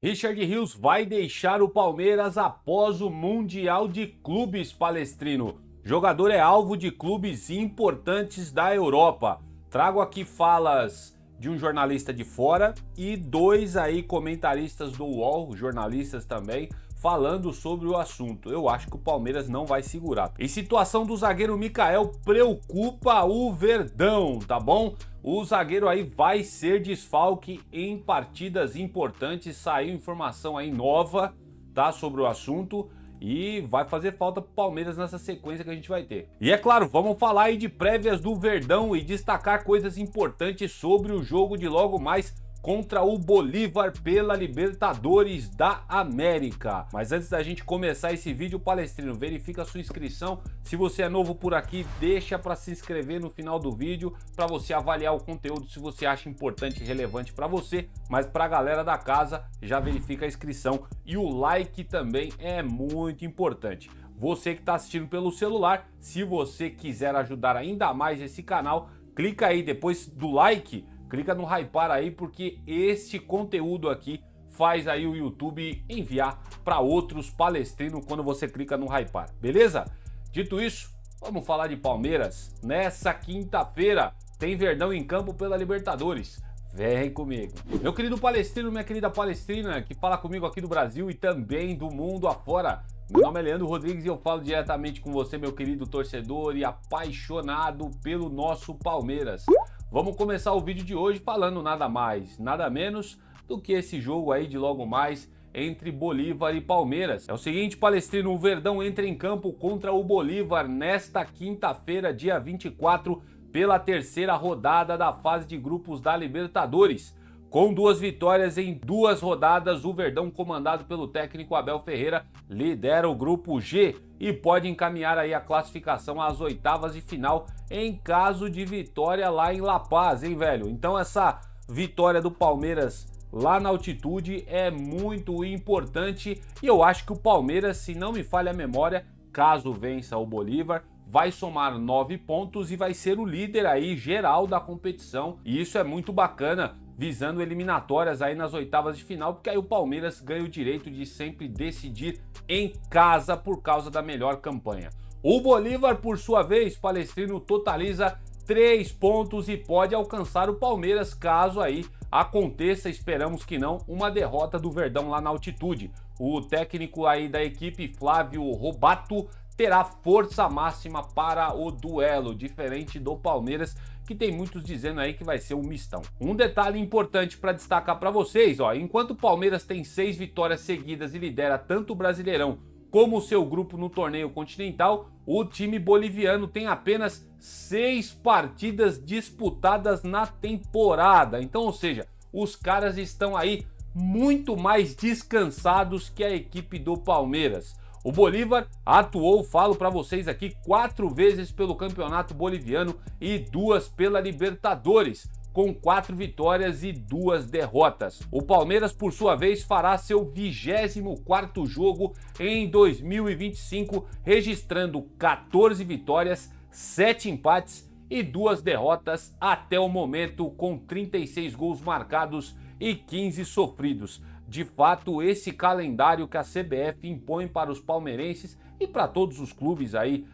Richard Rios vai deixar o Palmeiras após o Mundial de Clubes, Palestrino. O jogador é alvo de clubes importantes da Europa. Trago aqui falas de um jornalista de fora e dois aí comentaristas do UOL, jornalistas também, falando sobre o assunto. Eu acho que o Palmeiras não vai segurar. E situação do zagueiro Mikael preocupa o Verdão, tá bom? O zagueiro aí vai ser desfalque em partidas importantes. Saiu informação aí nova, tá, sobre o assunto. E vai fazer falta pro Palmeiras nessa sequência que a gente vai ter. E é claro, vamos falar aí de prévias do Verdão e destacar coisas importantes sobre o jogo de logo mais contra o Bolívar pela Libertadores da América. Mas antes da gente começar esse vídeo, Palestrino, verifica a sua inscrição. Se você é novo por aqui, deixa para se inscrever no final do vídeo para você avaliar o conteúdo se você acha importante e relevante para você. Mas para a galera da casa, já verifica a inscrição e o like também é muito importante. Você que está assistindo pelo celular, se você quiser ajudar ainda mais esse canal, clica aí depois do like. Clica no hypar aí, porque este conteúdo aqui faz aí o YouTube enviar para outros palestrinos quando você clica no hypar, beleza? Dito isso, vamos falar de Palmeiras. Nessa quinta-feira tem Verdão em campo pela Libertadores. Vem comigo. Meu querido palestrino, minha querida palestrina, que fala comigo aqui do Brasil e também do mundo afora. Meu nome é Leandro Rodrigues e eu falo diretamente com você, meu querido torcedor e apaixonado pelo nosso Palmeiras. Vamos começar o vídeo de hoje falando nada mais, nada menos do que esse jogo aí de logo mais entre Bolívar e Palmeiras. É o seguinte, palestrino, o Verdão entra em campo contra o Bolívar nesta quinta-feira, dia 24, pela terceira rodada da fase de grupos da Libertadores. Com 2 vitórias em 2 rodadas, o Verdão, comandado pelo técnico Abel Ferreira, lidera o grupo G e pode encaminhar aí a classificação às oitavas de final em caso de vitória lá em La Paz, hein, velho? Então essa vitória do Palmeiras lá na altitude é muito importante e eu acho que o Palmeiras, se não me falha a memória, caso vença o Bolívar, vai somar 9 pontos e vai ser o líder aí geral da competição. E isso é muito bacana, visando eliminatórias aí nas oitavas de final, porque aí o Palmeiras ganha o direito de sempre decidir em casa por causa da melhor campanha. O Bolívar, por sua vez, palestrino, totaliza 3 pontos e pode alcançar o Palmeiras caso aí aconteça, esperamos que não, uma derrota do Verdão lá na altitude. O técnico aí da equipe, Flávio Robato, terá força máxima para o duelo, diferente do Palmeiras, que tem muitos dizendo aí que vai ser um mistão. Um detalhe importante para destacar para vocês, ó, enquanto o Palmeiras tem 6 vitórias seguidas e lidera tanto o Brasileirão como o seu grupo no torneio continental, o time boliviano tem apenas 6 partidas disputadas na temporada. Então, ou seja, os caras estão aí muito mais descansados que a equipe do Palmeiras. O Bolívar atuou, falo para vocês aqui, 4 vezes pelo Campeonato Boliviano e 2 pela Libertadores, com 4 vitórias e 2 derrotas. O Palmeiras, por sua vez, fará seu 24º jogo em 2025, registrando 14 vitórias, 7 empates e 2 derrotas até o momento, com 36 gols marcados e 15 sofridos. De fato, esse calendário que a CBF impõe para os palmeirenses e para todos os clubes aí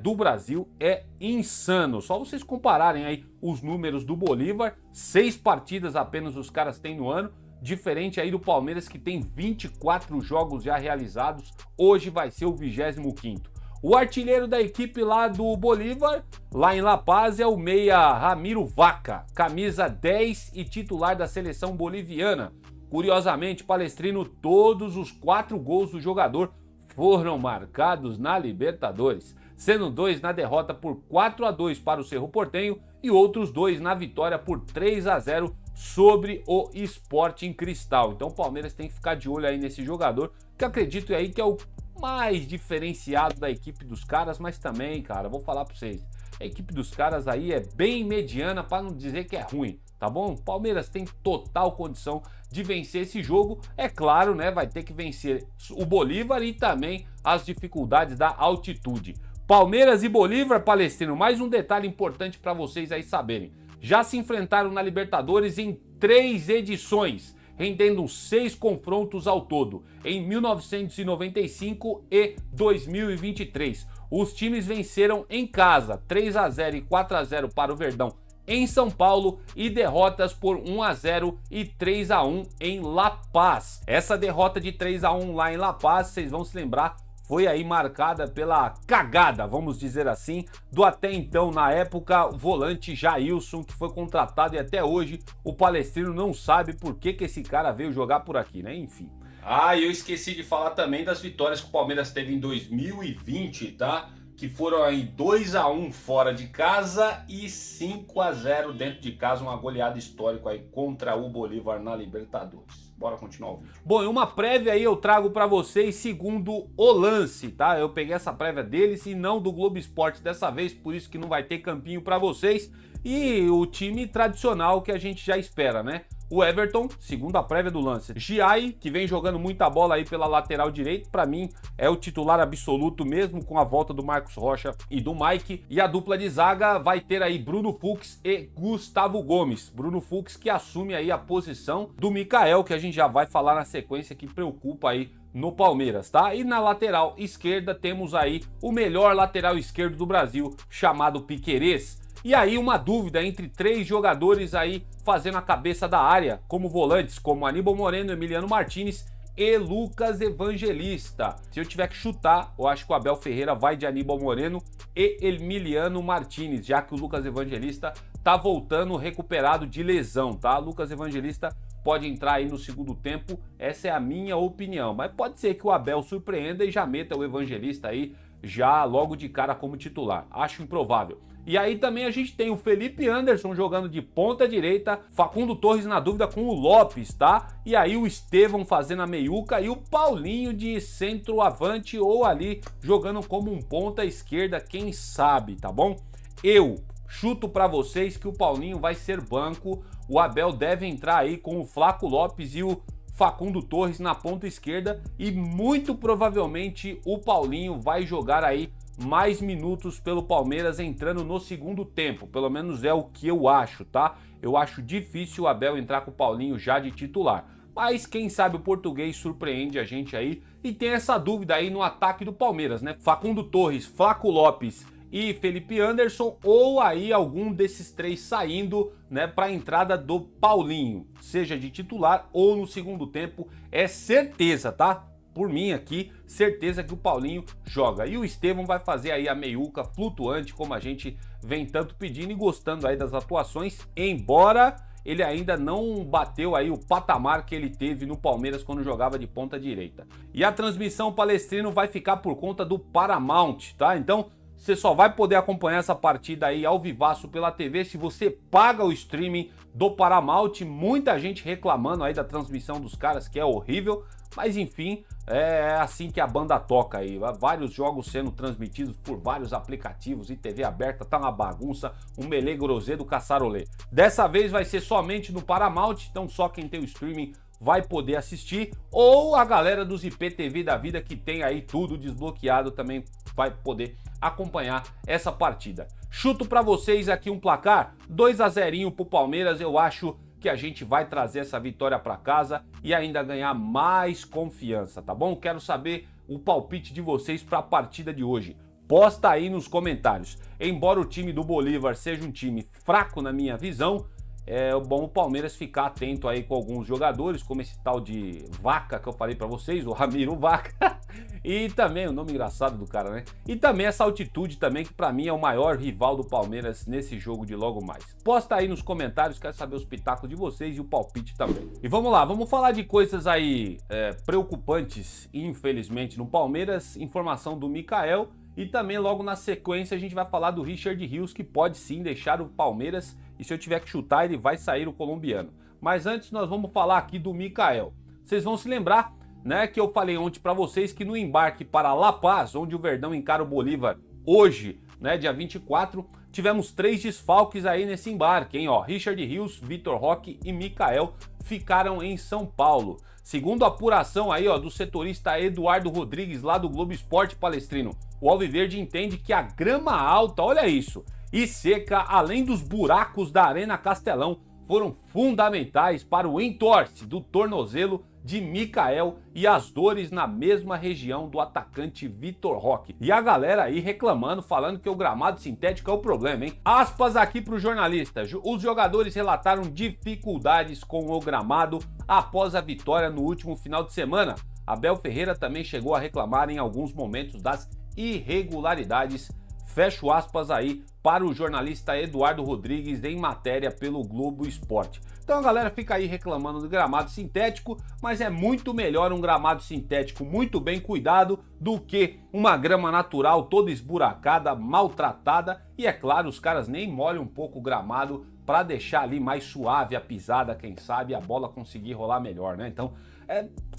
do Brasil é insano. Só vocês compararem aí os números do Bolívar, 6 partidas apenas os caras têm no ano, diferente aí do Palmeiras, que tem 24 jogos já realizados, hoje vai ser o 25º. O artilheiro da equipe lá do Bolívar, lá em La Paz, é o meia Ramiro Vaca, camisa 10 e titular da seleção boliviana. Curiosamente, palestrino, todos os 4 gols do jogador foram marcados na Libertadores, sendo 2 na derrota por 4-2 para o Cerro Porteño e outros 2 na vitória por 3-0 sobre o Sporting Cristal. Então o Palmeiras tem que ficar de olho aí nesse jogador, que acredito aí que é o mais diferenciado da equipe dos caras, mas também, cara, vou falar para vocês, a equipe dos caras aí é bem mediana, para não dizer que é ruim, tá bom? Palmeiras tem total condição de vencer esse jogo, é claro, né? Vai ter que vencer o Bolívar e também as dificuldades da altitude. Palmeiras e Bolívar, palestrino, mais um detalhe importante para vocês aí saberem. Já se enfrentaram na Libertadores em 3 edições rendendo 6 confrontos ao todo, em 1995 e 2023. Os times venceram em casa, 3-0 e 4-0 para o Verdão em São Paulo e derrotas por 1-0 e 3-1 em La Paz. Essa derrota de 3-1 lá em La Paz, vocês vão se lembrar, foi aí marcada pela cagada, vamos dizer assim, do até então, na época, volante Jailson, que foi contratado e até hoje o Palestrino não sabe por que esse cara veio jogar por aqui, né? Enfim. Ah, e eu esqueci de falar também das vitórias que o Palmeiras teve em 2020, tá? Que foram aí 2-1 fora de casa e 5-0 dentro de casa, uma goleada histórica aí contra o Bolívar na Libertadores. Bora continuar o vídeo. Bom, e uma prévia aí eu trago pra vocês segundo o Lance, tá? Eu peguei essa prévia deles e não do Globo Esporte dessa vez, por isso que não vai ter campinho pra vocês. E o time tradicional que a gente já espera, né? O Everton, segundo a prévia do Lance. Giai, que vem jogando muita bola aí pela lateral direita, pra mim é o titular absoluto mesmo, com a volta do Marcos Rocha e do Mike. E a dupla de zaga vai ter aí Bruno Fux e Gustavo Gomes. Bruno Fux que assume aí a posição do Mikael, que a gente já vai falar na sequência, que preocupa aí no Palmeiras, tá? E na lateral esquerda temos aí o melhor lateral esquerdo do Brasil, chamado Piquerez. E aí uma dúvida entre 3 jogadores aí fazendo a cabeça da área, como volantes, como Aníbal Moreno, Emiliano Martinez e Lucas Evangelista. Se eu tiver que chutar, eu acho que o Abel Ferreira vai de Aníbal Moreno e Emiliano Martinez, já que o Lucas Evangelista tá voltando recuperado de lesão, tá? Lucas Evangelista pode entrar aí no segundo tempo, essa é a minha opinião. Mas pode ser que o Abel surpreenda e já meta o Evangelista aí já logo de cara como titular. Acho improvável. E aí também a gente tem o Felipe Anderson jogando de ponta direita, Facundo Torres na dúvida com o Lopes, tá? E aí o Estevão fazendo a meiuca e o Paulinho de centroavante ou ali jogando como um ponta esquerda, quem sabe, tá bom? Eu chuto pra vocês que o Paulinho vai ser banco, o Abel deve entrar aí com o Flaco Lopes e o Facundo Torres na ponta esquerda e muito provavelmente o Paulinho vai jogar aí mais minutos pelo Palmeiras entrando no segundo tempo, pelo menos é o que eu acho, tá? Eu acho difícil o Abel entrar com o Paulinho já de titular, mas quem sabe o português surpreende a gente aí e tem essa dúvida aí no ataque do Palmeiras, né? Facundo Torres, Flaco Lopes e Felipe Anderson, ou aí algum desses 3 saindo, né, para a entrada do Paulinho, seja de titular ou no segundo tempo, é certeza, tá? Por mim aqui, certeza que o Paulinho joga. E o Estevão vai fazer aí a meiuca flutuante, como a gente vem tanto pedindo e gostando aí das atuações, embora ele ainda não bateu aí o patamar que ele teve no Palmeiras quando jogava de ponta direita. E a transmissão Palestrino vai ficar por conta do Paramount, tá? Então você só vai poder acompanhar essa partida aí ao vivaço pela TV se você paga o streaming do Paramount. Muita gente reclamando aí da transmissão dos caras, que é horrível, mas enfim, é assim que a banda toca aí. Vários jogos sendo transmitidos por vários aplicativos e TV aberta, tá uma bagunça, um melê grosê do caçarolê. Dessa vez vai ser somente no Paramount, então só quem tem o streaming vai poder assistir, ou a galera dos IPTV da vida que tem aí tudo desbloqueado também vai poder acompanhar essa partida. Chuto para vocês aqui um placar 2-0 pro Palmeiras. Eu acho que a gente vai trazer essa vitória para casa e ainda ganhar mais confiança, tá bom? Quero saber o palpite de vocês para a partida de hoje. Posta aí nos comentários. Embora o time do Bolívar seja um time fraco na minha visão, é bom o Palmeiras ficar atento aí com alguns jogadores, como esse tal de Vaca que eu falei pra vocês, o Ramiro Vaca, e também o nome engraçado do cara, né? E também essa altitude também, que pra mim é o maior rival do Palmeiras nesse jogo de logo mais. Posta aí nos comentários, quero saber os pitacos de vocês e o palpite também. E vamos lá, vamos falar de coisas aí preocupantes, infelizmente, no Palmeiras. Informação do Mikael e também logo na sequência a gente vai falar do Richard Rios, que pode sim deixar o Palmeiras. E se eu tiver que chutar, ele vai sair o colombiano. Mas antes nós vamos falar aqui do Mikael. Vocês vão se lembrar, né, que eu falei ontem para vocês que no embarque para La Paz, onde o Verdão encara o Bolívar hoje, né, dia 24, tivemos 3 desfalques aí nesse embarque, hein, ó. Richard Rios, Vitor Roque e Mikael ficaram em São Paulo. Segundo a apuração aí, ó, do setorista Eduardo Rodrigues, lá do Globo Esporte Palestrino, o Alviverde entende que a grama alta, olha isso, e seca, além dos buracos da Arena Castelão, foram fundamentais para o entorse do tornozelo de Mikael e as dores na mesma região do atacante Vitor Roque. E a galera aí reclamando, falando que o gramado sintético é o problema, hein? Aspas aqui para o jornalista. Os jogadores relataram dificuldades com o gramado após a vitória no último final de semana. Abel Ferreira também chegou a reclamar em alguns momentos das irregularidades. Fecho aspas aí para o jornalista Eduardo Rodrigues em matéria pelo Globo Esporte. Então a galera fica aí reclamando do gramado sintético, mas é muito melhor um gramado sintético muito bem cuidado do que uma grama natural toda esburacada, maltratada. E é claro, os caras nem molham um pouco o gramado para deixar ali mais suave a pisada, quem sabe a bola conseguir rolar melhor, né? Então,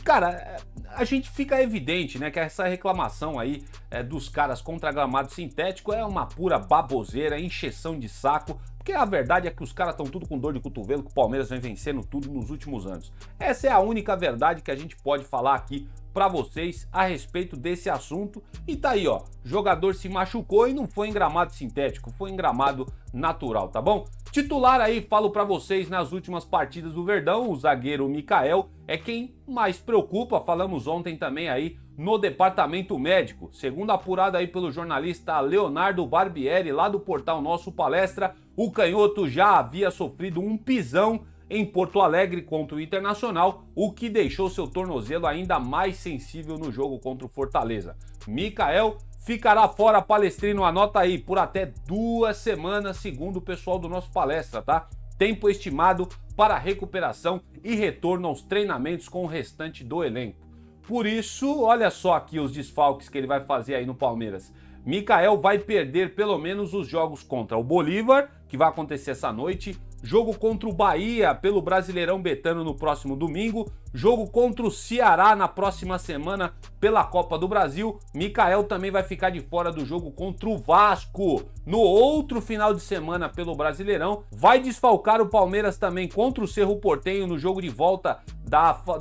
cara, a gente fica evidente, né, que essa reclamação aí dos caras contra gramado sintético é uma pura baboseira, encheção de saco, porque a verdade é que os caras estão tudo com dor de cotovelo, que o Palmeiras vem vencendo tudo nos últimos anos. Essa é a única verdade que a gente pode falar aqui para vocês a respeito desse assunto. E tá aí, ó, jogador se machucou e não foi em gramado sintético, foi em gramado natural, tá bom? Titular aí, falo para vocês, nas últimas partidas do Verdão, o zagueiro Mikael é quem mais preocupa. Falamos ontem também aí no departamento médico. Segundo apurado aí pelo jornalista Leonardo Barbieri, lá do portal Nosso Palestra, o canhoto já havia sofrido um pisão em Porto Alegre contra o Internacional, o que deixou seu tornozelo ainda mais sensível no jogo contra o Fortaleza. Mikael ficará fora, Palestrino, anota aí, por até 2 semanas, segundo o pessoal do Nosso Palestra, tá? Tempo estimado para recuperação e retorno aos treinamentos com o restante do elenco. Por isso, olha só aqui os desfalques que ele vai fazer aí no Palmeiras. Mikael vai perder pelo menos os jogos contra o Bolívar, que vai acontecer essa noite, jogo contra o Bahia pelo Brasileirão Betano no próximo domingo, jogo contra o Ceará na próxima semana pela Copa do Brasil. Mikael também vai ficar de fora do jogo contra o Vasco no outro final de semana pelo Brasileirão. Vai desfalcar o Palmeiras também contra o Cerro Porteño no jogo de volta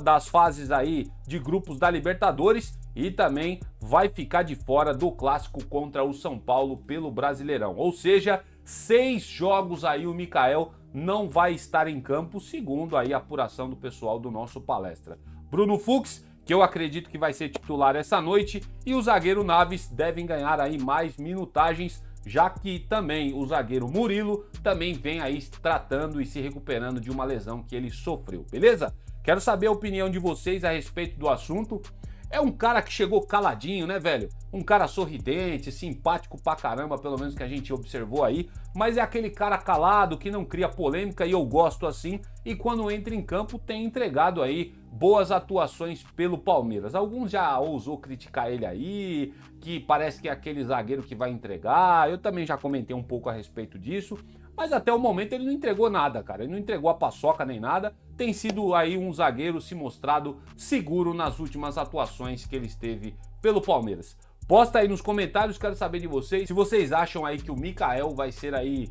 das fases aí de grupos da Libertadores, e também vai ficar de fora do clássico contra o São Paulo pelo Brasileirão. Ou seja, 6 jogos aí o Mikael não vai estar em campo, segundo aí a apuração do pessoal do Nosso Palestra. Bruno Fux, que eu acredito que vai ser titular essa noite, e o zagueiro Naves devem ganhar aí mais minutagens, já que também o zagueiro Murilo também vem aí tratando e se recuperando de uma lesão que ele sofreu, beleza? Quero saber a opinião de vocês a respeito do assunto. É um cara que chegou caladinho, né, velho? Um cara sorridente, simpático pra caramba, pelo menos que a gente observou aí. Mas é aquele cara calado, que não cria polêmica, e eu gosto assim. E quando entra em campo tem entregado aí boas atuações pelo Palmeiras. Alguns já ousou criticar ele aí, que parece que é aquele zagueiro que vai entregar. Eu também já comentei um pouco a respeito disso. Mas até o momento ele não entregou nada, cara. Ele não entregou a paçoca nem nada. Tem sido aí um zagueiro se mostrado seguro nas últimas atuações que ele esteve pelo Palmeiras. Posta aí nos comentários, quero saber de vocês. Se vocês acham aí que o Mikael vai ser aí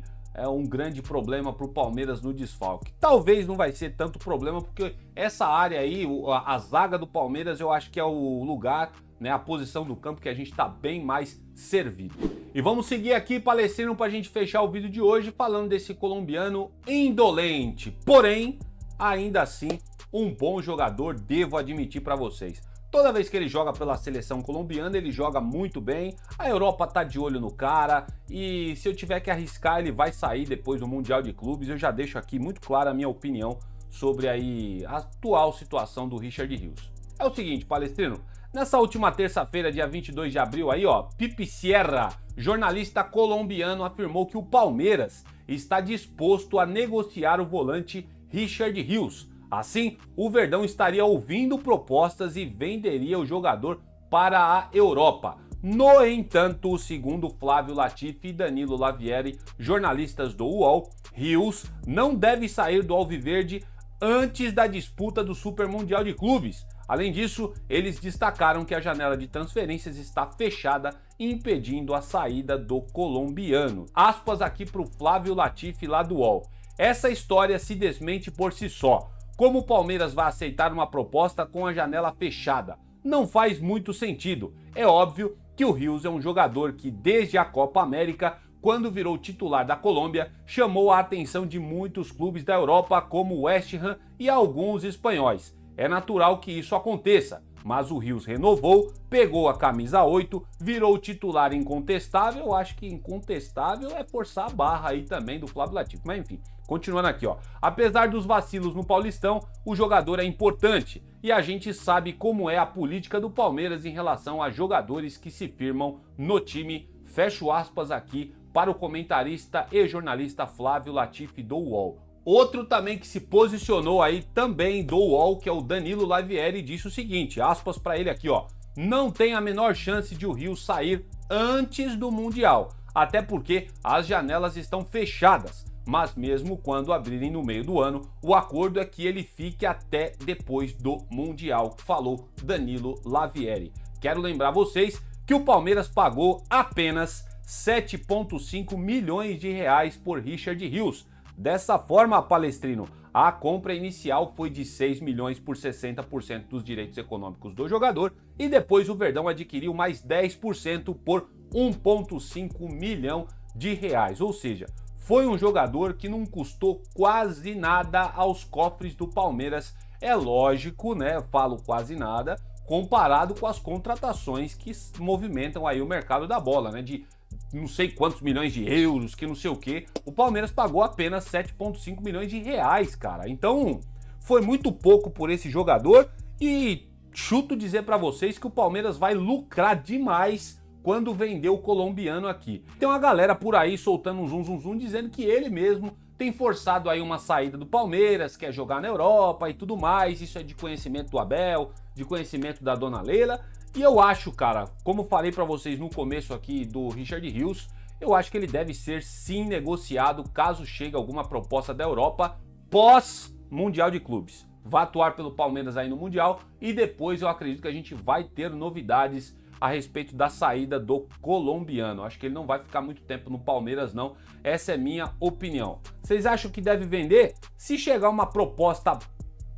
um grande problema para o Palmeiras no desfalque. Talvez não vai ser tanto problema, porque essa área aí, a zaga do Palmeiras, eu acho que é o lugar, né, a posição do campo que a gente está bem mais servido. E vamos seguir aqui, Palestrino, para a gente fechar o vídeo de hoje falando desse colombiano indolente, porém, ainda assim, um bom jogador, devo admitir para vocês. Toda vez que ele joga pela seleção colombiana, ele joga muito bem, a Europa tá de olho no cara, e se eu tiver que arriscar, ele vai sair depois do Mundial de Clubes. Eu já deixo aqui muito clara a minha opinião sobre aí a atual situação do Richard Rios. É o seguinte, Palestrino, nessa última terça-feira, dia 22 de abril, aí ó, Pipi Sierra, jornalista colombiano, afirmou que o Palmeiras está disposto a negociar o volante Richard Rios. Assim, o Verdão estaria ouvindo propostas e venderia o jogador para a Europa. No entanto, segundo Flávio Latifi e Danilo Lavieri, jornalistas do UOL, Rios não deve sair do Alviverde antes da disputa do Super Mundial de Clubes. Além disso, eles destacaram que a janela de transferências está fechada, impedindo a saída do colombiano. Aspas aqui para o Flávio Latifi lá do UOL. Essa história se desmente por si só. Como o Palmeiras vai aceitar uma proposta com a janela fechada? Não faz muito sentido. É óbvio que o Rios é um jogador que desde a Copa América quando virou titular da Colômbia, chamou a atenção de muitos clubes da Europa como o West Ham e alguns espanhóis. É natural que isso aconteça, mas o Rios renovou, pegou a camisa 8, virou titular incontestável. Eu acho que incontestável é forçar a barra aí também do Flávio Latif, mas enfim. Continuando aqui, ó. Apesar dos vacilos no Paulistão, o jogador é importante e a gente sabe como é a política do Palmeiras em relação a jogadores que se firmam no time. Fecho aspas aqui para o comentarista e jornalista Flávio Latif do UOL. Outro também que se posicionou aí também do UOL, que é o Danilo Lavieri, disse o seguinte, aspas para ele aqui, ó. Não tem a menor chance de o Rio sair antes do Mundial, até porque as janelas estão fechadas. Mas mesmo quando abrirem no meio do ano, o acordo é que ele fique até depois do Mundial, falou Danilo Lavieri. Quero lembrar vocês que o Palmeiras pagou apenas 7,5 milhões de reais por Richard Rios. Dessa forma, Palestrino, a compra inicial foi de 6 milhões por 60% dos direitos econômicos do jogador e depois o Verdão adquiriu mais 10% por 1,5 milhão de reais, ou seja, foi um jogador que não custou quase nada aos cofres do Palmeiras. É lógico, né? Falo quase nada, comparado com as contratações que movimentam aí o mercado da bola, né? De não sei quantos milhões de euros, que não sei o que. O Palmeiras pagou apenas 7,5 milhões de reais, cara. Então, foi muito pouco por esse jogador e chuto dizer pra vocês que o Palmeiras vai lucrar demais quando vendeu o colombiano aqui. Tem uma galera por aí soltando um zum dizendo que ele mesmo tem forçado aí uma saída do Palmeiras, quer jogar na Europa e tudo mais. Isso é de conhecimento do Abel, de conhecimento da dona Leila. E eu acho, cara, como falei pra vocês no começo aqui do Richard Rios, eu acho que ele deve ser sim negociado caso chegue alguma proposta da Europa pós Mundial de Clubes. Vai atuar pelo Palmeiras aí no Mundial e depois eu acredito que a gente vai ter novidades a respeito da saída do colombiano. Acho que ele não vai ficar muito tempo no Palmeiras não, essa é minha opinião. Vocês acham que deve vender? Se chegar uma proposta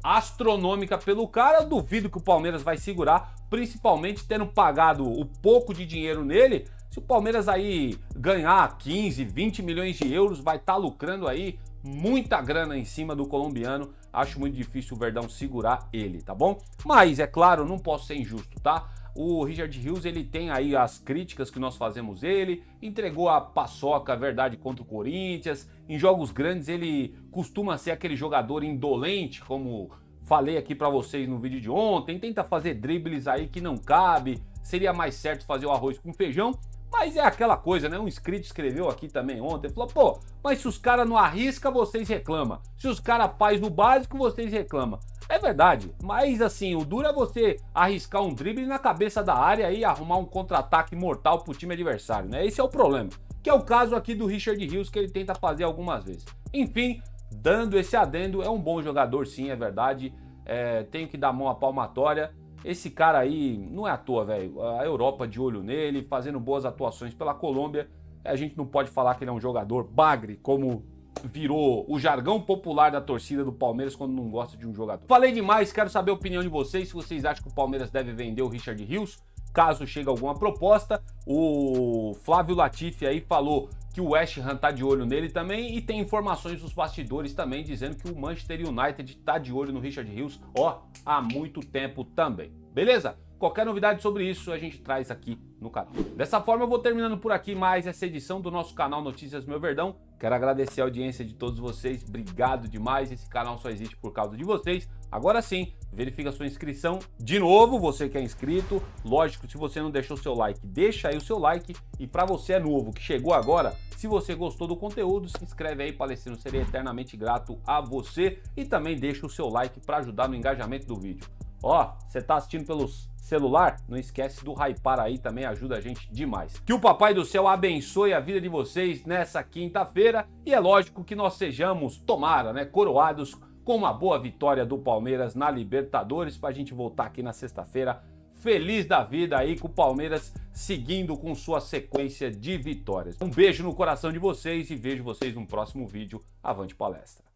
astronômica pelo cara, eu duvido que o Palmeiras vai segurar, principalmente tendo pagado o pouco de dinheiro nele. Se o Palmeiras aí ganhar 15, 20 milhões de euros, vai estar lucrando aí muita grana em cima do colombiano. Acho muito difícil o Verdão segurar ele, tá bom? Mas, é claro, não posso ser injusto, tá? O Richard Rios, ele tem aí as críticas que nós fazemos ele, entregou a paçoca, a verdade, contra o Corinthians. Em jogos grandes ele costuma ser aquele jogador indolente, como falei aqui pra vocês no vídeo de ontem, tenta fazer dribles aí que não cabe, seria mais certo fazer o arroz com feijão, mas é aquela coisa, né? Um inscrito escreveu aqui também ontem, falou, pô, mas se os caras não arriscam, vocês reclamam. Se os caras fazem no básico, vocês reclamam. É verdade, mas assim, o duro é você arriscar um drible na cabeça da área e arrumar um contra-ataque mortal pro time adversário, né? Esse é o problema, que é o caso aqui do Richard Rios, que ele tenta fazer algumas vezes. Enfim, dando esse adendo, é um bom jogador sim, é verdade, tenho que dar mão à palmatória. Esse cara aí não é à toa, velho, a Europa de olho nele, fazendo boas atuações pela Colômbia. A gente não pode falar que ele é um jogador bagre, como virou o jargão popular da torcida do Palmeiras quando não gosta de um jogador. Falei demais, quero saber a opinião de vocês, se vocês acham que o Palmeiras deve vender o Richard Rios, caso chegue alguma proposta. O Flávio Latif aí falou que o West Ham tá de olho nele também e tem informações dos bastidores também dizendo que o Manchester United tá de olho no Richard Rios, ó, há muito tempo também. Beleza? Qualquer novidade sobre isso a gente traz aqui no canal. Dessa forma eu vou terminando por aqui mais essa edição do nosso canal Notícias Meu Verdão. Quero agradecer a audiência de todos vocês, obrigado demais, esse canal só existe por causa de vocês. Agora sim, verifica a sua inscrição. De novo, você que é inscrito, lógico, se você não deixou seu like, deixa aí o seu like. E para você é novo, que chegou agora, se você gostou do conteúdo, se inscreve aí, Palestrino, serei eternamente grato a você. E também deixa o seu like para ajudar no engajamento do vídeo. Ó, você tá assistindo pelo celular? Não esquece do hypar aí, também ajuda a gente demais. Que o Papai do Céu abençoe a vida de vocês nessa quinta-feira e é lógico que nós sejamos, tomara, né, coroados com uma boa vitória do Palmeiras na Libertadores pra gente voltar aqui na sexta-feira feliz da vida aí com o Palmeiras seguindo com sua sequência de vitórias. Um beijo no coração de vocês e vejo vocês no próximo vídeo. Avante palestra!